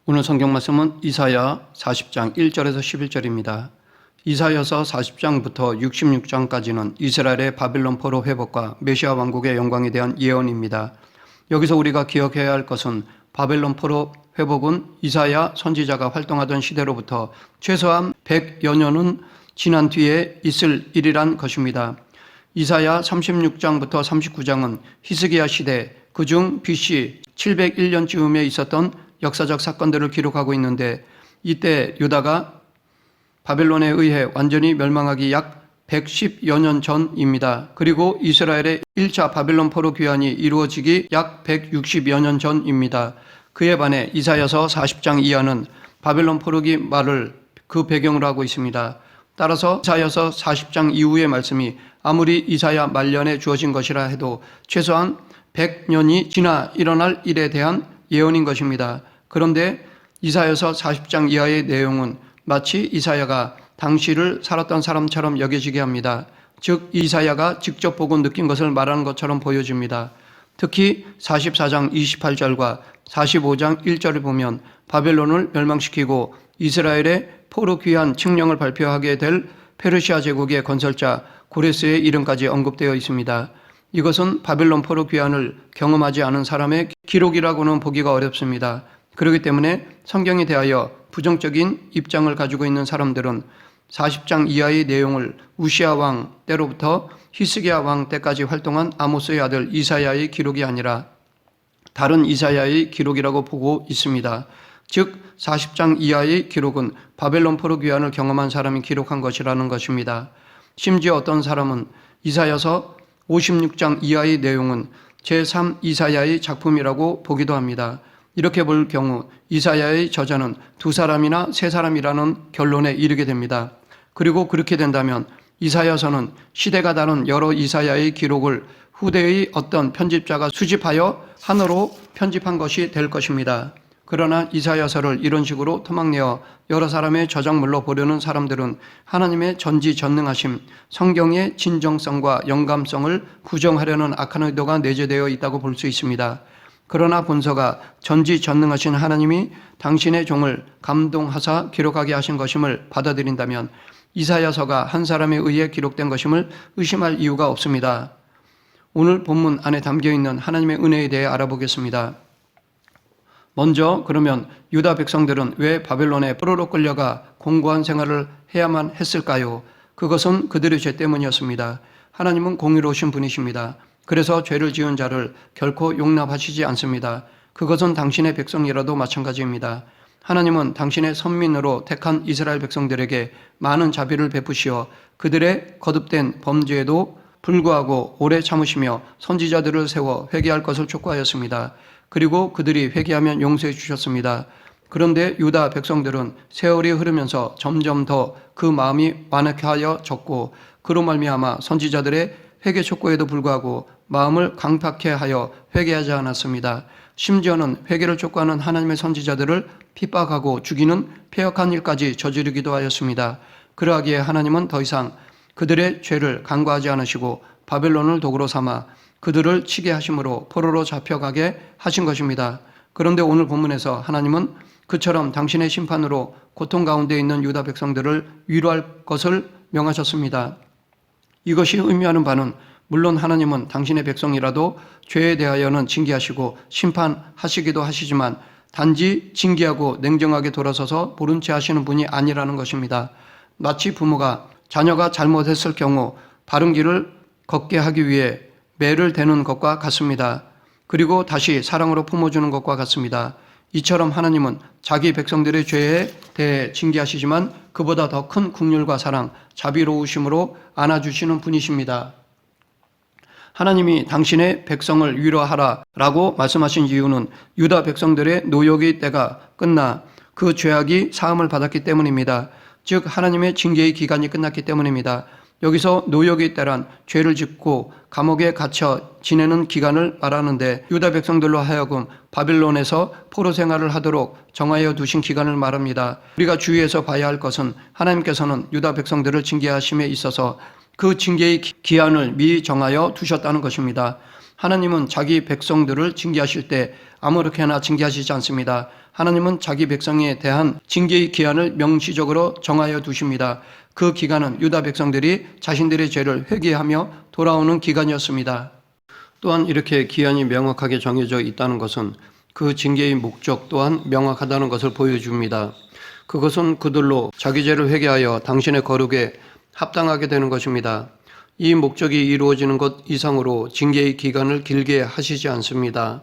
오늘 성경 말씀은 이사야 40장 1절에서 11절입니다. 이사야서 40장부터 66장까지는 이스라엘의 바빌론 포로 회복과 메시아 왕국의 영광에 대한 예언입니다. 여기서 우리가 기억해야 할 것은 바벨론 포로 회복은 이사야 선지자가 활동하던 시대로부터 최소한 100여 년은 지난 뒤에 있을 일이란 것입니다. 이사야 36장부터 39장은 히스기야 시대, 그중 BC 701년쯤에 있었던 역사적 사건들을 기록하고 있는데, 이때 유다가 바벨론에 의해 완전히 멸망하기 약 110여 년 전입니다. 그리고 이스라엘의 1차 바벨론 포로 귀환이 이루어지기 약 160여 년 전입니다. 그에 반해 이사야서 40장 이하는 바벨론 포로기 말을 그 배경으로 하고 있습니다. 따라서 이사야서 40장 이후의 말씀이 아무리 이사야 말년에 주어진 것이라 해도 최소한 100년이 지나 일어날 일에 대한 예언인 것입니다. 그런데 이사야서 40장 이하의 내용은 마치 이사야가 당시를 살았던 사람처럼 여겨지게 합니다. 즉 이사야가 직접 보고 느낀 것을 말하는 것처럼 보여집니다. 특히 44장 28절과 45장 1절을 보면 바벨론을 멸망시키고 이스라엘의 포로 귀환 칙령을 발표하게 될 페르시아 제국의 건설자 고레스의 이름까지 언급되어 있습니다. 이것은 바벨론 포로 귀환을 경험하지 않은 사람의 기록이라고는 보기가 어렵습니다. 그렇기 때문에 성경에 대하여 부정적인 입장을 가지고 있는 사람들은 40장 이하의 내용을 우시아 왕 때로부터 히스기야 왕 때까지 활동한 아모스의 아들 이사야의 기록이 아니라 다른 이사야의 기록이라고 보고 있습니다. 즉 40장 이하의 기록은 바벨론 포로 귀환을 경험한 사람이 기록한 것이라는 것입니다. 심지어 어떤 사람은 이사야서 56장 이하의 내용은 제3 이사야의 작품이라고 보기도 합니다. 이렇게 볼 경우 이사야의 저자는 2사람이나 3사람이라는 결론에 이르게 됩니다. 그리고 그렇게 된다면 이사야서는 시대가 다른 여러 이사야의 기록을 후대의 어떤 편집자가 수집하여 하나로 편집한 것이 될 것입니다. 그러나 이사야서를 이런 식으로 토막내어 여러 사람의 저작물로 보려는 사람들은 하나님의 전지전능하심, 성경의 진정성과 영감성을 부정하려는 악한 의도가 내재되어 있다고 볼 수 있습니다. 그러나 본서가 전지전능하신 하나님이 당신의 종을 감동하사 기록하게 하신 것임을 받아들인다면 이사야서가 한 사람에 의해 기록된 것임을 의심할 이유가 없습니다. 오늘 본문 안에 담겨있는 하나님의 은혜에 대해 알아보겠습니다. 먼저 그러면 유다 백성들은 왜 바벨론에 포로로 끌려가 공고한 생활을 해야만 했을까요? 그것은 그들의 죄 때문이었습니다. 하나님은 공의로우신 분이십니다. 그래서 죄를 지은 자를 결코 용납하시지 않습니다. 그것은 당신의 백성이라도 마찬가지입니다. 하나님은 당신의 선민으로 택한 이스라엘 백성들에게 많은 자비를 베푸시어 그들의 거듭된 범죄에도 불구하고 오래 참으시며 선지자들을 세워 회개할 것을 촉구하였습니다. 그리고 그들이 회개하면 용서해 주셨습니다. 그런데 유다 백성들은 세월이 흐르면서 점점 더 그 마음이 완악하여졌고 그로 말미암아 선지자들의 회개 촉구에도 불구하고 마음을 강팍해 하여 회개하지 않았습니다. 심지어는 회개를 촉구하는 하나님의 선지자들을 핍박하고 죽이는 패역한 일까지 저지르기도 하였습니다. 그러하기에 하나님은 더 이상 그들의 죄를 간과하지 않으시고 바벨론을 도구로 삼아 그들을 치게 하심으로 포로로 잡혀가게 하신 것입니다. 그런데 오늘 본문에서 하나님은 그처럼 당신의 심판으로 고통 가운데 있는 유다 백성들을 위로할 것을 명하셨습니다. 이것이 의미하는 바는 물론 하나님은 당신의 백성이라도 죄에 대하여는 징계하시고 심판하시기도 하시지만 단지 징계하고 냉정하게 돌아서서 모른 채 하시는 분이 아니라는 것입니다. 마치 부모가 자녀가 잘못했을 경우 바른 길을 걷게 하기 위해 매를 대는 것과 같습니다. 그리고 다시 사랑으로 품어주는 것과 같습니다. 이처럼 하나님은 자기 백성들의 죄에 대해 징계하시지만 그보다 더 큰 긍휼과 사랑, 자비로우심으로 안아주시는 분이십니다. 하나님이 당신의 백성을 위로하라라고 말씀하신 이유는 유다 백성들의 노역의 때가 끝나 그 죄악이 사함을 받았기 때문입니다. 즉 하나님의 징계의 기간이 끝났기 때문입니다. 여기서 노역의 때란 죄를 짓고 감옥에 갇혀 지내는 기간을 말하는데 유다 백성들로 하여금 바벨론에서 포로 생활을 하도록 정하여 두신 기간을 말합니다. 우리가 주의해서 봐야 할 것은 하나님께서는 유다 백성들을 징계하심에 있어서 그 징계의 기한을 미리 정하여 두셨다는 것입니다. 하나님은 자기 백성들을 징계하실 때 아무렇게나 징계하시지 않습니다. 하나님은 자기 백성에 대한 징계의 기한을 명시적으로 정하여 두십니다. 그 기간은 유다 백성들이 자신들의 죄를 회개하며 돌아오는 기간이었습니다. 또한 이렇게 기한이 명확하게 정해져 있다는 것은 그 징계의 목적 또한 명확하다는 것을 보여줍니다. 그것은 그들로 자기 죄를 회개하여 당신의 거룩에 합당하게 되는 것입니다. 이 목적이 이루어지는 것 이상으로 징계의 기간을 길게 하시지 않습니다.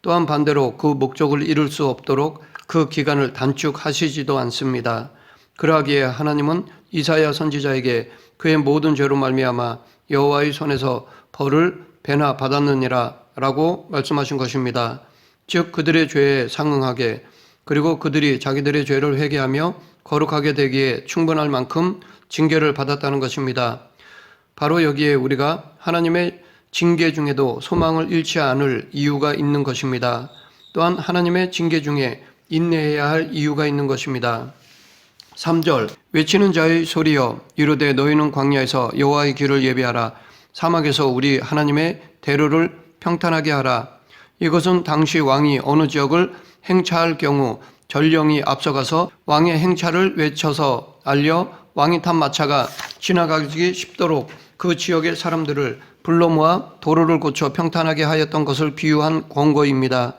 또한 반대로 그 목적을 이룰 수 없도록 그 기간을 단축하시지도 않습니다. 그러하기에 하나님은 이사야 선지자에게 그의 모든 죄로 말미암아 여호와의 손에서 벌을 배나 받았느니라 라고 말씀하신 것입니다. 즉 그들의 죄에 상응하게, 그리고 그들이 자기들의 죄를 회개하며 거룩하게 되기에 충분할 만큼 징계를 받았다는 것입니다. 바로 여기에 우리가 하나님의 징계 중에도 소망을 잃지 않을 이유가 있는 것입니다. 또한 하나님의 징계 중에 인내해야 할 이유가 있는 것입니다. 3절 외치는 자의 소리여 이르되 너희는 광야에서 여호와의 길을 예비하라. 사막에서 우리 하나님의 대로를 평탄하게 하라. 이것은 당시 왕이 어느 지역을 행차할 경우 전령이 앞서가서 왕의 행차를 외쳐서 알려 왕이 탄 마차가 지나가기 쉽도록 그 지역의 사람들을 불러 모아 도로를 고쳐 평탄하게 하였던 것을 비유한 권고입니다.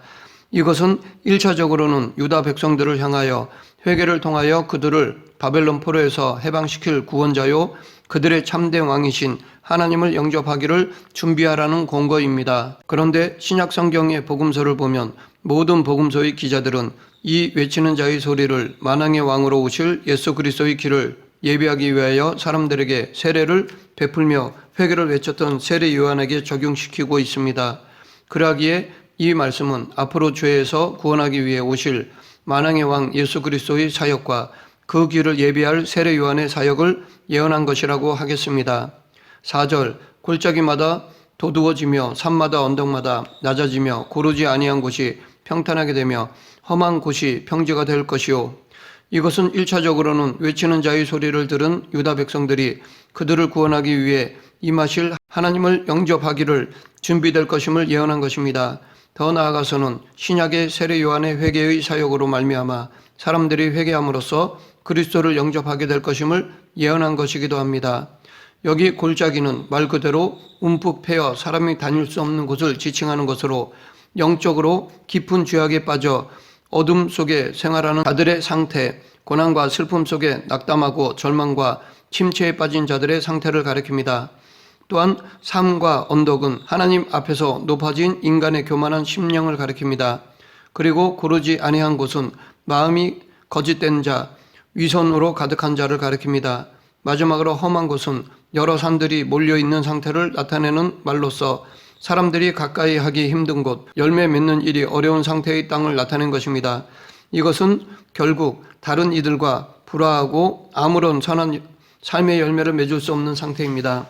이것은 1차적으로는 유다 백성들을 향하여 회개를 통하여 그들을 바벨론 포로에서 해방시킬 구원자요 그들의 참된 왕이신 하나님을 영접하기를 준비하라는 권고입니다. 그런데 신약 성경의 복음서를 보면 모든 복음서의 기자들은 이 외치는 자의 소리를 만왕의 왕으로 오실 예수 그리스도의 길을 예비하기 위하여 사람들에게 세례를 베풀며 회개를 외쳤던 세례 요한에게 적용시키고 있습니다. 그러하기에 이 말씀은 앞으로 죄에서 구원하기 위해 오실 만왕의 왕 예수 그리스도의 사역과 그 길을 예비할 세례 요한의 사역을 예언한 것이라고 하겠습니다. 4절 골짜기마다 도두어지며 산마다 언덕마다 낮아지며 고르지 아니한 곳이 평탄하게 되며 험한 곳이 평지가 될 것이요. 이것은 1차적으로는 외치는 자의 소리를 들은 유다 백성들이 그들을 구원하기 위해 임하실 하나님을 영접하기를 준비될 것임을 예언한 것입니다. 더 나아가서는 신약의 세례 요한의 회개의 사역으로 말미암아 사람들이 회개함으로써 그리스도를 영접하게 될 것임을 예언한 것이기도 합니다. 여기 골짜기는 말 그대로 움푹 패여 사람이 다닐 수 없는 곳을 지칭하는 것으로 영적으로 깊은 죄악에 빠져 어둠 속에 생활하는 자들의 상태, 고난과 슬픔 속에 낙담하고 절망과 침체에 빠진 자들의 상태를 가리킵니다. 또한 삶과 언덕은 하나님 앞에서 높아진 인간의 교만한 심령을 가리킵니다. 그리고 고르지 아니한 곳은 마음이 거짓된 자, 위선으로 가득한 자를 가리킵니다. 마지막으로 험한 곳은 여러 산들이 몰려있는 상태를 나타내는 말로써 사람들이 가까이 하기 힘든 곳, 열매 맺는 일이 어려운 상태의 땅을 나타낸 것입니다. 이것은 결국 다른 이들과 불화하고 아무런 선한 삶의 열매를 맺을 수 없는 상태입니다.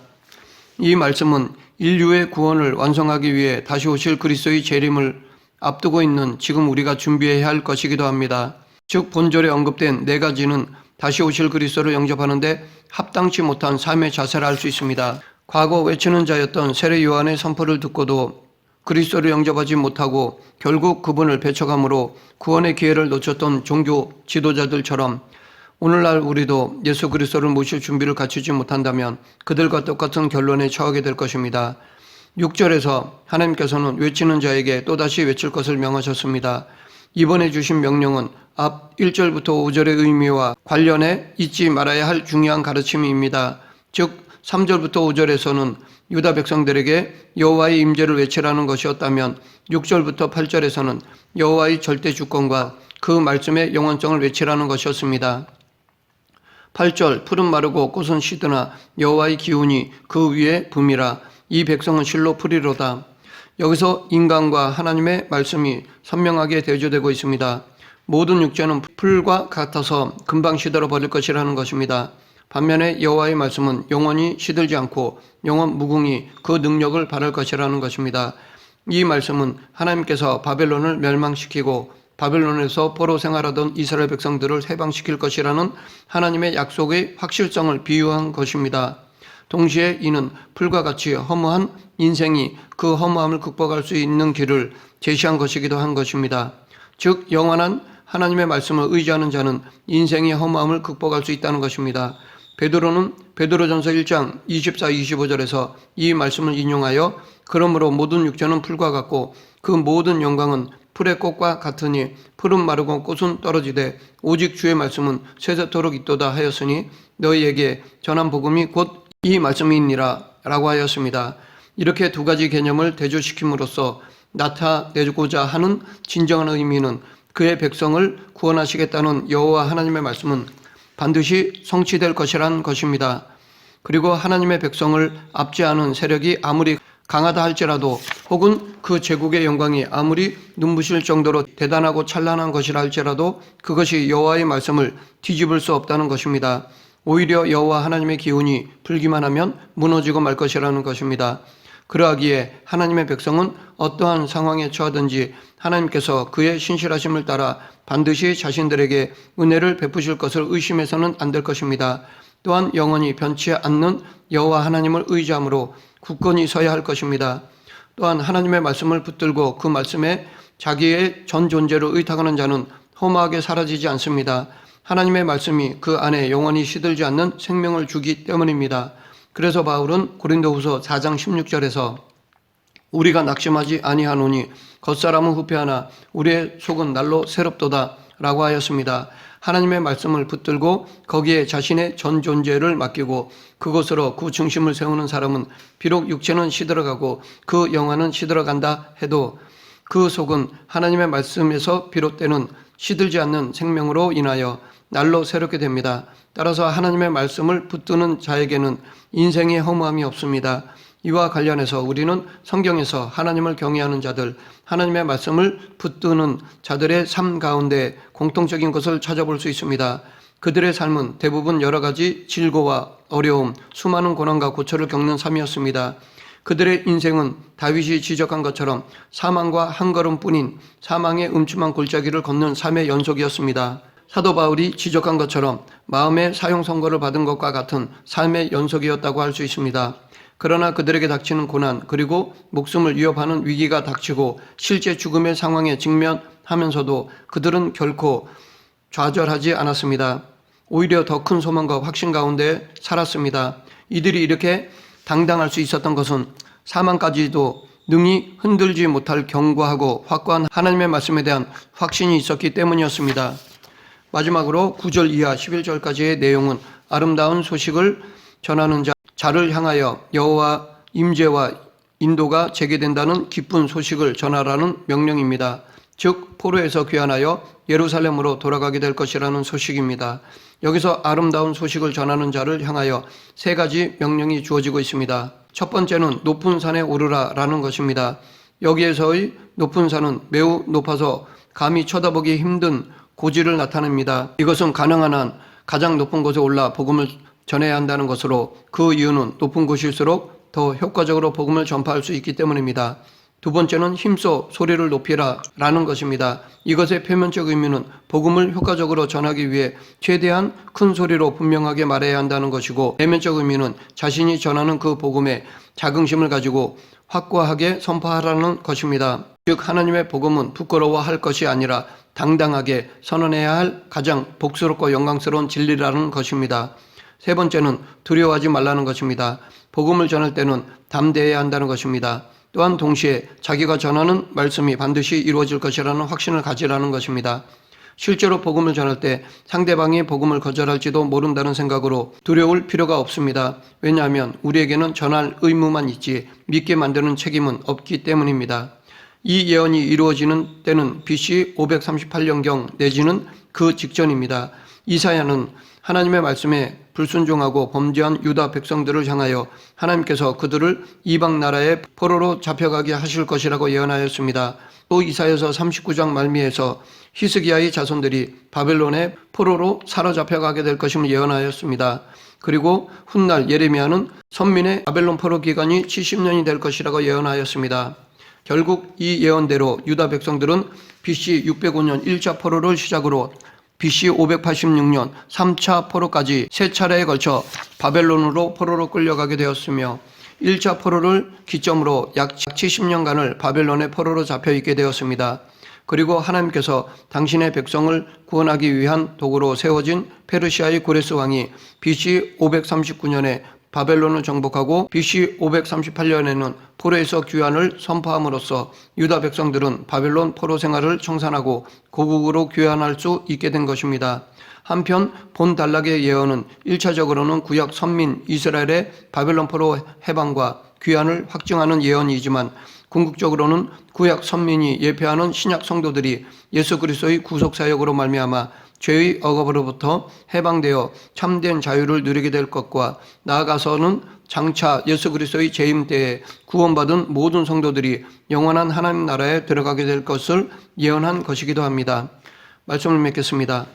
이 말씀은 인류의 구원을 완성하기 위해 다시 오실 그리스도의 재림을 앞두고 있는 지금 우리가 준비해야 할 것이기도 합니다. 즉 본절에 언급된 네 가지는 다시 오실 그리스도를 영접하는데 합당치 못한 삶의 자세를 알 수 있습니다. 과거 외치는 자였던 세례 요한의 선포를 듣고도 그리스도를 영접하지 못하고 결국 그분을 배척함으로 구원의 기회를 놓쳤던 종교 지도자들처럼 오늘날 우리도 예수 그리스도를 모실 준비를 갖추지 못한다면 그들과 똑같은 결론에 처하게 될 것입니다. 6절에서 하나님께서는 외치는 자에게 또다시 외칠 것을 명하셨습니다. 이번에 주신 명령은 앞 1절부터 5절의 의미와 관련해 잊지 말아야 할 중요한 가르침입니다. 즉 3절부터 5절에서는 유다 백성들에게 여호와의 임재를 외치라는 것이었다면 6절부터 8절에서는 여호와의 절대 주권과 그 말씀의 영원성을 외치라는 것이었습니다. 8절 풀은 마르고 꽃은 시드나 여호와의 기운이 그 위에 붐이라. 이 백성은 실로 풀이로다. 여기서 인간과 하나님의 말씀이 선명하게 대조되고 있습니다. 모든 육체는 풀과 같아서 금방 시들어 버릴 것이라는 것입니다. 반면에 여호와의 말씀은 영원히 시들지 않고 영원 무궁히 그 능력을 발할 것이라는 것입니다. 이 말씀은 하나님께서 바벨론을 멸망시키고 바벨론에서 포로 생활하던 이스라엘 백성들을 해방시킬 것이라는 하나님의 약속의 확실성을 비유한 것입니다. 동시에 이는 풀과 같이 허무한 인생이 그 허무함을 극복할 수 있는 길을 제시한 것이기도 한 것입니다. 즉 영원한 하나님의 말씀을 의지하는 자는 인생의 허무함을 극복할 수 있다는 것입니다. 베드로는 베드로전서 1장 24, 25절에서 이 말씀을 인용하여 그러므로 모든 육체는 풀과 같고 그 모든 영광은 풀의 꽃과 같으니 풀은 마르고 꽃은 떨어지되 오직 주의 말씀은 세세토록 있도다 하였으니 너희에게 전한 복음이 곧 이 말씀이니라 라고 하였습니다. 이렇게 두 가지 개념을 대조시킴으로써 나타내고자 하는 진정한 의미는 그의 백성을 구원하시겠다는 여호와 하나님의 말씀은 반드시 성취될 것이란 것입니다. 그리고 하나님의 백성을 압제하는 세력이 아무리 강하다 할지라도 혹은 그 제국의 영광이 아무리 눈부실 정도로 대단하고 찬란한 것이라 할지라도 그것이 여호와의 말씀을 뒤집을 수 없다는 것입니다. 오히려 여호와 하나님의 기운이 불기만 하면 무너지고 말 것이라는 것입니다. 그러하기에 하나님의 백성은 어떠한 상황에 처하든지 하나님께서 그의 신실하심을 따라 반드시 자신들에게 은혜를 베푸실 것을 의심해서는 안 될 것입니다. 또한 영원히 변치 않는 여호와 하나님을 의지함으로 굳건히 서야 할 것입니다. 또한 하나님의 말씀을 붙들고 그 말씀에 자기의 전 존재를 의탁하는 자는 허무하게 사라지지 않습니다. 하나님의 말씀이 그 안에 영원히 시들지 않는 생명을 주기 때문입니다. 그래서 바울은 고린도후서 4장 16절에서 우리가 낙심하지 아니하노니 겉사람은 후패하나 우리의 속은 날로 새롭도다 라고 하였습니다. 하나님의 말씀을 붙들고 거기에 자신의 전 존재를 맡기고 그것으로 그 중심을 세우는 사람은 비록 육체는 시들어가고 그 영혼은 시들어간다 해도 그 속은 하나님의 말씀에서 비롯되는 시들지 않는 생명으로 인하여 날로 새롭게 됩니다. 따라서 하나님의 말씀을 붙드는 자에게는 인생의 허무함이 없습니다. 이와 관련해서 우리는 성경에서 하나님을 경외하는 자들, 하나님의 말씀을 붙드는 자들의 삶 가운데 공통적인 것을 찾아볼 수 있습니다. 그들의 삶은 대부분 여러 가지 질고와 어려움, 수많은 고난과 고초를 겪는 삶이었습니다. 그들의 인생은 다윗이 지적한 것처럼 사망과 한 걸음뿐인 사망의 음침한 골짜기를 걷는 삶의 연속이었습니다. 사도 바울이 지적한 것처럼 마음의 사형 선고를 받은 것과 같은 삶의 연속이었다고 할 수 있습니다. 그러나 그들에게 닥치는 고난 그리고 목숨을 위협하는 위기가 닥치고 실제 죽음의 상황에 직면하면서도 그들은 결코 좌절하지 않았습니다. 오히려 더 큰 소망과 확신 가운데 살았습니다. 이들이 이렇게 당당할 수 있었던 것은 사망까지도 능히 흔들지 못할 견고하고 확고한 하나님의 말씀에 대한 확신이 있었기 때문이었습니다. 마지막으로 9절 이하 11절까지의 내용은 아름다운 소식을 전하는 자를 향하여 여호와 임재와 인도가 재개된다는 기쁜 소식을 전하라는 명령입니다. 즉 포로에서 귀환하여 예루살렘으로 돌아가게 될 것이라는 소식입니다. 여기서 아름다운 소식을 전하는 자를 향하여 세 가지 명령이 주어지고 있습니다. 첫 번째는 높은 산에 오르라 라는 것입니다. 여기에서의 높은 산은 매우 높아서 감히 쳐다보기 힘든 고지를 나타냅니다. 이것은 가능한 한 가장 높은 곳에 올라 복음을 전해야 한다는 것으로 그 이유는 높은 곳일수록 더 효과적으로 복음을 전파할 수 있기 때문입니다. 두 번째는 힘써 소리를 높이라 라는 것입니다. 이것의 표면적 의미는 복음을 효과적으로 전하기 위해 최대한 큰 소리로 분명하게 말해야 한다는 것이고 내면적 의미는 자신이 전하는 그 복음에 자긍심을 가지고 확고하게 선포하라는 것입니다. 즉 하나님의 복음은 부끄러워할 것이 아니라 당당하게 선언해야 할 가장 복스럽고 영광스러운 진리라는 것입니다. 세 번째는 두려워하지 말라는 것입니다. 복음을 전할 때는 담대해야 한다는 것입니다. 또한 동시에 자기가 전하는 말씀이 반드시 이루어질 것이라는 확신을 가지라는 것입니다. 실제로 복음을 전할 때 상대방이 복음을 거절할지도 모른다는 생각으로 두려울 필요가 없습니다. 왜냐하면 우리에게는 전할 의무만 있지 믿게 만드는 책임은 없기 때문입니다. 이 예언이 이루어지는 때는 BC 538년경 내지는 그 직전입니다. 이사야는 하나님의 말씀에 불순종하고 범죄한 유다 백성들을 향하여 하나님께서 그들을 이방 나라의 포로로 잡혀가게 하실 것이라고 예언하였습니다. 또 이사야서 39장 말미에서 히스기야의 자손들이 바벨론의 포로로 사로잡혀가게 될 것임을 예언하였습니다. 그리고 훗날 예레미야는 선민의 바벨론 포로 기간이 70년이 될 것이라고 예언하였습니다. 결국 이 예언대로 유다 백성들은 BC 605년 1차 포로를 시작으로 BC 586년 3차 포로까지 3차례에 걸쳐 바벨론으로 포로로 끌려가게 되었으며 1차 포로를 기점으로 약 70년간을 바벨론의 포로로 잡혀 있게 되었습니다. 그리고 하나님께서 당신의 백성을 구원하기 위한 도구로 세워진 페르시아의 고레스 왕이 BC 539년에 바벨론을 정복하고 BC 538년에는 포로에서 귀환을 선포함으로써 유다 백성들은 바벨론 포로 생활을 청산하고 고국으로 귀환할 수 있게 된 것입니다. 한편 본 단락의 예언은 1차적으로는 구약 선민 이스라엘의 바벨론 포로 해방과 귀환을 확증하는 예언이지만 궁극적으로는 구약 선민이 예표하는 신약 성도들이 예수 그리스도의 구속 사역으로 말미암아 죄의 억압으로부터 해방되어 참된 자유를 누리게 될 것과 나아가서는 장차 예수 그리스도의 재임 때에 구원받은 모든 성도들이 영원한 하나님 나라에 들어가게 될 것을 예언한 것이기도 합니다. 말씀을 맺겠습니다.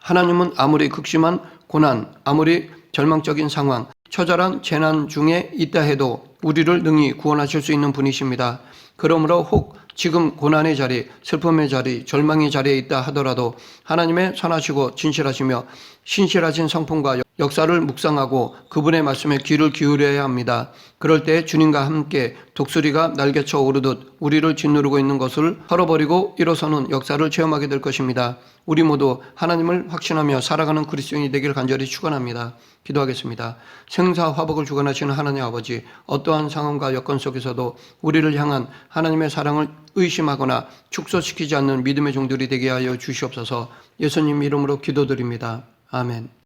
하나님은 아무리 극심한 고난, 아무리 절망적인 상황, 처절한 재난 중에 있다 해도 우리를 능히 구원하실 수 있는 분이십니다. 그러므로 혹 지금 고난의 자리, 슬픔의 자리, 절망의 자리에 있다 하더라도 하나님의 선하시고 진실하시며 신실하신 성품과 역사를 묵상하고 그분의 말씀에 귀를 기울여야 합니다. 그럴 때 주님과 함께 독수리가 날개쳐 오르듯 우리를 짓누르고 있는 것을 털어버리고 일어서는 역사를 체험하게 될 것입니다. 우리 모두 하나님을 확신하며 살아가는 그리스도인이 되길 간절히 축원합니다. 기도하겠습니다. 생사화복을 주관하시는 하나님 아버지, 어떠한 상황과 여건 속에서도 우리를 향한 하나님의 사랑을 의심하거나 축소시키지 않는 믿음의 종들이 되게 하여 주시옵소서. 예수님 이름으로 기도드립니다. 아멘.